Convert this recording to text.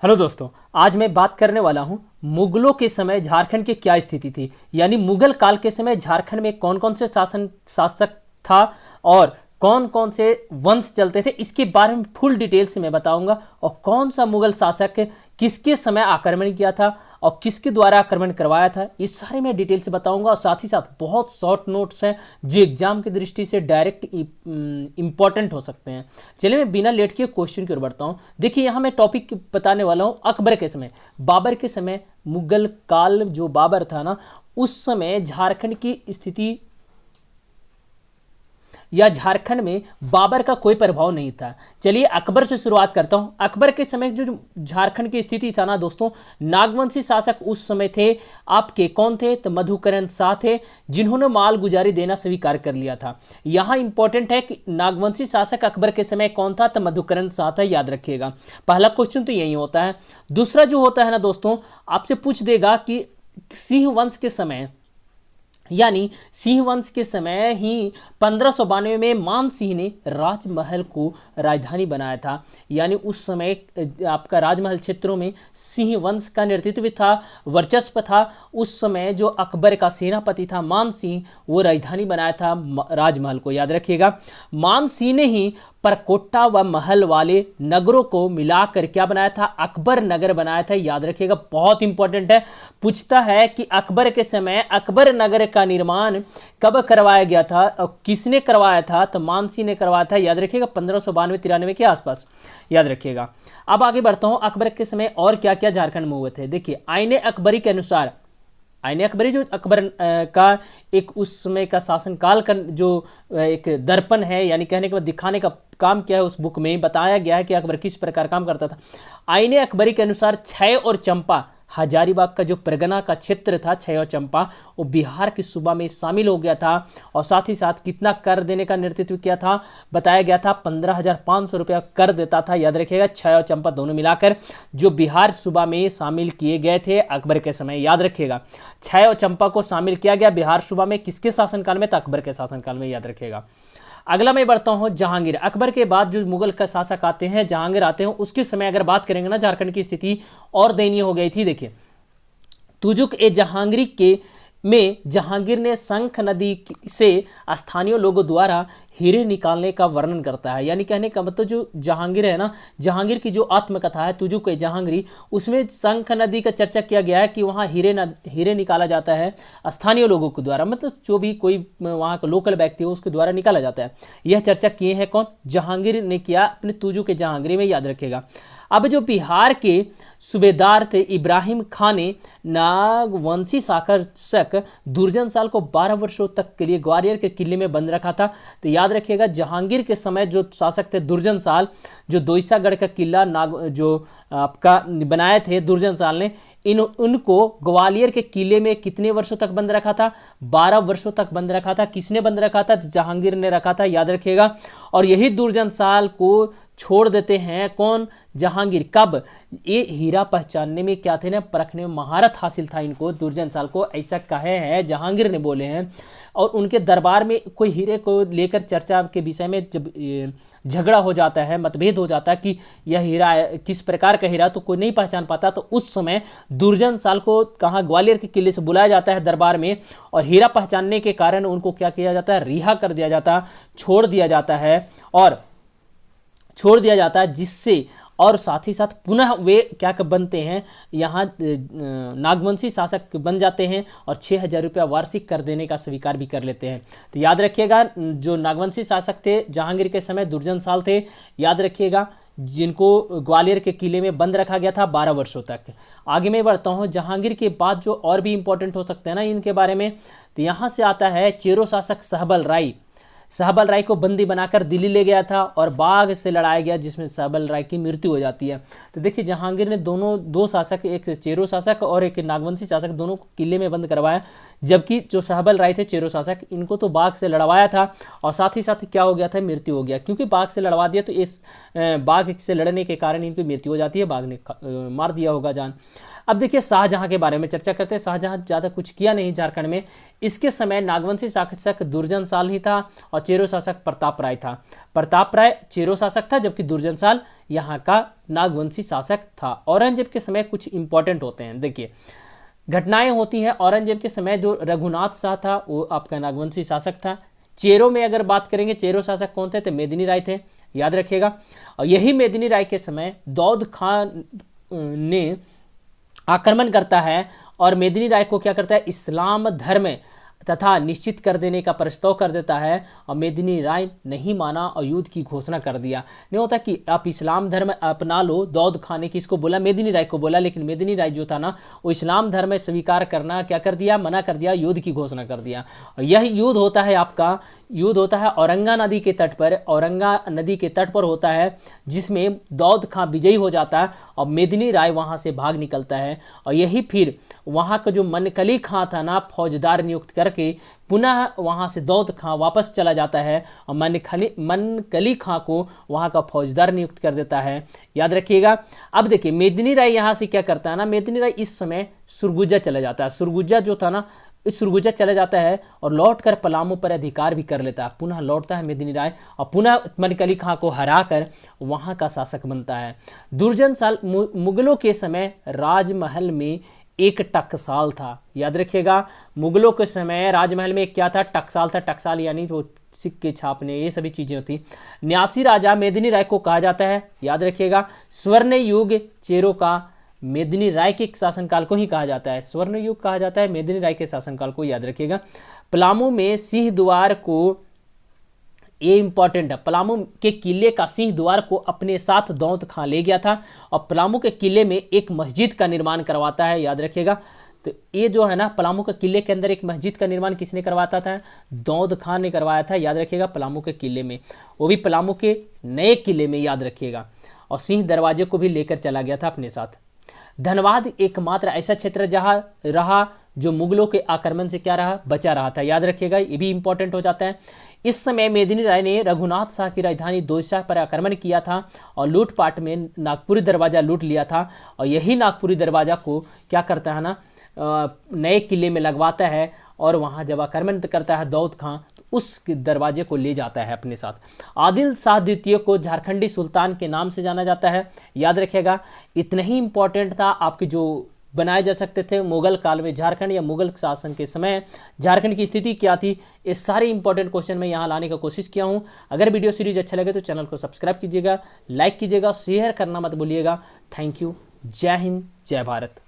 Hello दोस्तों, आज मैं बात करने वाला हूं मुगलों के समय झारखंड की क्या स्थिति थी। यानी मुगल काल के समय झारखंड में कौन कौन से शासक था और कौन कौन से वंश चलते थे, इसके बारे में फुल डिटेल से मैं बताऊंगा। और कौन सा मुगल शासक किसके समय आक्रमण किया था और किसके द्वारा आक्रमण करवाया था, इस सारे मैं डिटेल से बताऊंगा। और साथ ही साथ बहुत शॉर्ट नोट्स हैं जो एग्जाम की दृष्टि से डायरेक्ट इंपॉर्टेंट हो सकते हैं। चलिए मैं बिना लेट के क्वेश्चन की ओर बढ़ता हूँ। देखिए यहाँ मैं टॉपिक बताने वाला हूँ अकबर के समय, बाबर के समय। मुगल काल जो बाबर था ना, उस समय झारखंड की स्थिति या झारखंड में बाबर का कोई प्रभाव नहीं था। चलिए अकबर से शुरुआत करता हूं। अकबर के समय जो झारखंड की स्थिति था ना दोस्तों, नागवंशी शासक उस समय थे आपके कौन थे, तो मधुकरण शाह थे, जिन्होंने माल गुजारी देना स्वीकार कर लिया था। यहां इंपॉर्टेंट है कि नागवंशी शासक अकबर के समय कौन था, तो मधुकरण शाह था, याद रखिएगा। पहला क्वेश्चन तो यही होता है। दूसरा जो होता है ना दोस्तों, आपसे पूछ देगा कि सिंह वंश के समय, यानी सिंह वंश के समय ही 1592 में मान सिंह ने राजमहल को राजधानी बनाया था। यानी उस समय आपका राजमहल क्षेत्रों में सिंह वंश का नेतृत्व था, वर्चस्व था। उस समय जो अकबर का सेनापति था मान सिंह, वो राजधानी बनाया था राजमहल को, याद रखिएगा। मान सिंह ने ही परकोटा व महल वाले नगरों को मिलाकर क्या बनाया था, अकबर नगर बनाया था, याद रखिएगा। बहुत इंपॉर्टेंट है, पूछता है कि अकबर के समय अकबर नगर का निर्माण कब करवाया गया था और किसने करवाया था, तो मानसी ने करवाया था, याद रखिएगा। 1592-93 के आसपास, याद रखिएगा। अब आगे बढ़ता हूं, अकबर के समय और क्या क्या झारखंड में हुए थे। देखिए आईने अकबरी के अनुसार, आईने अकबरी जो अकबर का एक उस समय का शासनकाल का जो एक दर्पण है, यानी कहने के बाद दिखाने का काम किया है, उस बुक में बताया गया है कि अकबर किस प्रकार काम करता था। आईने अकबरी के अनुसार छय और चंपा, हजारीबाग का जो परगना का क्षेत्र था छय और चंपा, वो बिहार के सूबा में शामिल हो गया था। और साथ ही साथ कितना कर देने का नेतृत्व किया था, बताया गया था 15,500 रुपया कर देता था, याद रखिएगा। छय और चंपा दोनों मिलाकर जो बिहार सूबा में शामिल किए गए थे अकबर के समय, याद रखिएगा। छय और चंपा को शामिल किया गया बिहार सूबा में, किसके शासनकाल में, तो अकबर के शासनकाल में, याद रखिएगा। अगला मैं बढ़ता हूं जहांगीर। अकबर के बाद जो मुगल का शासक आते हैं जहांगीर आते हैं, उसके समय अगर बात करेंगे ना, झारखंड की स्थिति और दयनीय हो गई थी। देखिए तुजुक ए जहांगीरी के में जहांगीर ने शंख नदी से स्थानीय लोगों द्वारा हीरे निकालने का वर्णन करता है। यानी कहने का मतलब जो जहांगीर है ना, जहांगीर की जो आत्मकथा है तुजुक ए जहांगीरी, उसमें शंख नदी का चर्चा किया गया है कि वहाँ हीरे निकाला जाता है स्थानीय लोगों के द्वारा, मतलब जो भी कोई वहाँ का लोकल व्यक्ति हो उसके द्वारा निकाला जाता है। यह चर्चा किए हैं कौन, जहांगीर ने किया अपने तुजुक ए जहांगीरी में, याद रखेगा। अब जो बिहार के सूबेदार थे इब्राहिम खान ने नागवंशी शासक दुर्जन साल को 12 वर्षों तक के लिए ग्वालियर के किले में बंद रखा था। तो याद रखिएगा जहांगीर के समय जो शासक थे दुर्जन साल, जो दोईसागढ़ का किला जो आपका बनाए थे दुर्जन साल ने, उनको ग्वालियर के किले में कितने वर्षों तक बंद रखा था, 12 वर्षों तक बंद रखा था। किसने बंद रखा था, जहांगीर ने रखा था, याद रखिएगा। और यही दुर्जन साल को छोड़ देते हैं कौन, जहांगीर। कब, ये हीरा पहचानने में क्या थे ना, परखने में महारत हासिल था इनको, दुर्जन साल को, ऐसा कहे हैं जहांगीर ने बोले हैं। और उनके दरबार में कोई हीरे को लेकर चर्चा के विषय में जब झगड़ा हो जाता है, मतभेद हो जाता है कि यह हीरा किस प्रकार का हीरा, तो कोई नहीं पहचान पाता, तो उस समय दुर्जन साल को कहाँ ग्वालियर के किले से बुलाया जाता है दरबार में, और हीरा पहचानने के कारण उनको क्या किया जाता है, रिहा कर दिया जाता, छोड़ दिया जाता है, जिससे और साथ ही साथ पुनः वे क्या बनते हैं, यहाँ नागवंशी शासक बन जाते हैं और 6,000 रुपया वार्षिक कर देने का स्वीकार भी कर लेते हैं। तो याद रखिएगा जो नागवंशी शासक थे जहांगीर के समय दुर्जन साल थे, याद रखिएगा, जिनको ग्वालियर के किले में बंद रखा गया था 12 वर्षों तक। आगे मैं बढ़ता हूँ, जहांगीर के बाद जो और भी इंपॉर्टेंट हो सकते हैं ना इनके बारे में, तो यहाँ से आता है चेरो शासक सहबल राय। सहबल राय को बंदी बनाकर दिल्ली ले गया था और बाघ से लड़ाया गया, जिसमें सहबल राय की मृत्यु हो जाती है। तो देखिए जहांगीर ने दो शासक, एक चेरो शासक और एक नागवंशी शासक, दोनों को किले में बंद करवाया, जबकि जो सहबल राय थे चेरो शासक, इनको तो बाघ से लड़वाया था और साथ ही साथ क्या हो गया था, मृत्यु हो गया। क्योंकि बाघ से लड़वा दिया तो इस बाघ से लड़ने के कारण इनकी मृत्यु हो जाती है, बाघ ने मार दिया होगा जान। अब देखिए शाहजहां के बारे में चर्चा करते हैं। शाहजहां ज़्यादा कुछ किया नहीं झारखंड में। इसके समय नागवंशी शासक दुर्जन साल ही था और चेरो शासक प्रताप राय था। प्रताप राय चेरो शासक था, जबकि दुर्जन साल यहाँ का नागवंशी शासक था। औरंगजेब के समय कुछ इंपॉर्टेंट होते हैं, देखिए घटनाएं होती हैं। औरंगजेब के समय जो रघुनाथ शाह था वो आपका नागवंशी शासक था। चेरो में अगर बात करेंगे, चेरो शासक कौन थे तो मेदिनी राय थे, याद रखिएगा। और यही मेदिनी राय के समय दाऊद खान ने आक्रमण करता है और मेदिनी राय को क्या करता है, इस्लाम धर्म तथा निश्चित कर देने का प्रस्ताव कर देता है। और मेदिनी राय नहीं माना और युद्ध की घोषणा कर दिया। नहीं होता कि आप इस्लाम धर्म अपना लो, दाऊद खान ने किसको बोला, मेदिनी राय को बोला, लेकिन मेदिनी राय जो था ना वो इस्लाम धर्म स्वीकार करना क्या कर दिया, मना कर दिया, युद्ध की घोषणा कर दिया। और यह युद्ध होता है आपका, युद्ध होता है औरंगा नदी के तट पर, औरंगा नदी के तट पर होता है, जिसमें दाऊद खान विजयी हो जाता है और मेदिनी राय वहाँ से भाग निकलता है। और यही फिर वहाँ का जो मनकली खां था ना, फौजदार नियुक्त करके पुनः वहाँ से दाऊद खां वापस चला जाता है और मनकली खां को वहाँ का फौजदार नियुक्त कर देता है, याद रखिएगा। अब देखिए मेदिनी राय यहाँ से क्या करता है ना, मेदिनी राय इस समय सुरगुजा चला जाता है। सुरगुजा जो था ना, इस सुरगुजा चला जाता है और लौटकर पलामू पर अधिकार भी कर लेता है। पुनः लौटता है मेदिनी राय और पुनः मनकली खां को हराकर वहाँ का शासक बनता है। दुर्जन साल मुगलों के समय राजमहल में एक टकसाल था, याद रखिएगा। मुगलों के समय राजमहल में क्या था, टकसाल था। टकसाल यानी वो सिक्के छापने, ये सभी चीज़ें होती। न्यासी राजा मेदिनी राय को कहा जाता है, याद रखिएगा। स्वर्ण युग चेरो का मेदिनी राय के शासनकाल को ही कहा जाता है, स्वर्ण युग कहा जाता है मेदिनी राय के शासनकाल को, याद रखिएगा। पलामू में सिंह द्वार को, ये इंपॉर्टेंट है, पलामू के किले का सिंह द्वार को अपने साथ दाऊद खां ले गया था और पलामू के किले में एक मस्जिद का निर्माण करवाता है, याद रखिएगा। तो ये जो है ना, पलामू के किले के अंदर एक मस्जिद का निर्माण किसने करवाता था, दाऊद खां ने करवाया था, याद रखिएगा। पलामू के किले में, वो भी पलामू के नए किले में, याद रखिएगा। और सिंह दरवाजे को भी लेकर चला गया था अपने साथ। धनबाद एकमात्र ऐसा क्षेत्र जहां रहा जो मुगलों के आक्रमण से क्या रहा, बचा रहा था, याद रखिएगा। ये भी इंपॉर्टेंट हो जाता है। इस समय मेदिनी राय ने रघुनाथ शाह की राजधानी दोसा पर आक्रमण किया था और लूटपाट में नागपुरी दरवाजा लूट लिया था। और यही नागपुरी दरवाजा को क्या करता है ना, नए किले में लगवाता है और वहाँ जब आक्रमण करता है दाऊद खां, उस दरवाजे को ले जाता है अपने साथ। आदिल शाह द्वितीय को झारखंडी सुल्तान के नाम से जाना जाता है, याद रखिएगा। इतना ही इंपॉर्टेंट था आपके जो बनाए जा सकते थे मुगल काल में झारखंड, या मुगल शासन के समय झारखंड की स्थिति क्या थी। ये सारे इंपॉर्टेंट क्वेश्चन मैं यहाँ लाने का कोशिश किया हूँ। अगर वीडियो सीरीज अच्छा लगे तो चैनल को सब्सक्राइब कीजिएगा, लाइक कीजिएगा, शेयर करना मत भूलिएगा। Thank you. जय हिंद, जय भारत।